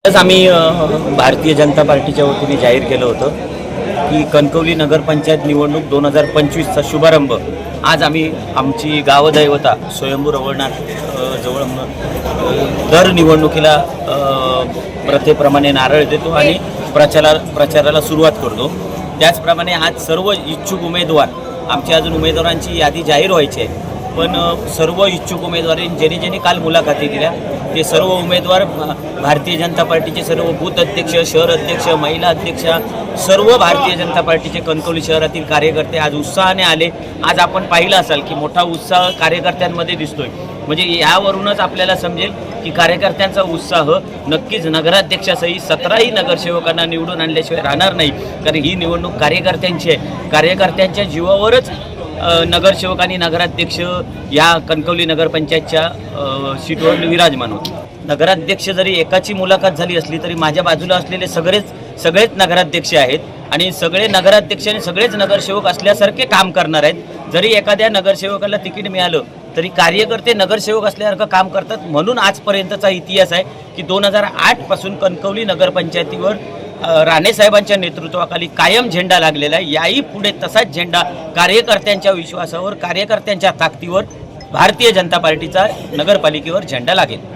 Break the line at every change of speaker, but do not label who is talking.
आज आम्ही भारतीय जनता पार्टीच्या वतीने जाहीर केलं होतं की कणकवली नगरपंचायत निवडणूक 2025चा शुभारंभ आज आम्ही आमची गावदैवता स्वयंभू रवळनाथ जवळ दर निवडणुकीला प्रथेप्रमाणे नारळ देतो आणि प्रचाराला सुरुवात करतो। त्याचप्रमाणे आज सर्व इच्छुक उमेदवार आमची अजून उमेदवारांची यादी जाहीर व्हायची आहे, पण सर्व इच्छुक उमेदवारांनी ज्यांनी काल मुलाखती दिल्या ते सर्व उमेदवार भारतीय जनता पार्टीचे सर्व बूथ अध्यक्ष, शहर अध्यक्ष, महिला अध्यक्ष, सर्व भारतीय जनता पार्टीचे कणकवली शहरातील कार्यकर्ते आज उत्साहाने आले। आज आपण पाहिलं असाल की मोठा उत्साह कार्यकर्त्यांमध्ये दिसतोय, म्हणजे यावरूनच आपल्याला समजेल की कार्यकर्त्यांचा उत्साह नक्कीच नगराध्यक्षासही 17ही नगरसेवकांना निवडून आणल्याशिवाय राहणार नाही, कारण ही निवडणूक कार्यकर्त्यांची आहे। कार्यकर्त्यांच्या जीवावरच नगरसेवक आणि नगराध्यक्ष या कणकवली नगरपंचायतच्या सीटवर विराजमान होते। नगराध्यक्ष जरी एकाची मुलाखत झाली असली तरी माझ्या बाजूला असलेले सगळेच नगराध्यक्ष आहेत आणि सगळे नगराध्यक्ष आणि सगळेच नगरसेवक असल्यासारखे काम करणार आहेत। जरी एखाद्या नगरसेवकाला तिकीट मिळालं तरी कार्यकर्ते नगरसेवक असल्यासारखं काम करतात, म्हणून आजपर्यंतचा इतिहास आहे की 2008 पासून कणकवली नगरपंचायतीवर राणेसाहेबांच्या नेतृत्वाखाली कायम झेंडा लागलेला आहे। याही पुढे तसाच झेंडा कार्यकर्त्यांच्या विश्वासावर, कार्यकर्त्यांच्या ताकदीवर भारतीय जनता पार्टीचा नगरपालिकेवर झेंडा लागेल।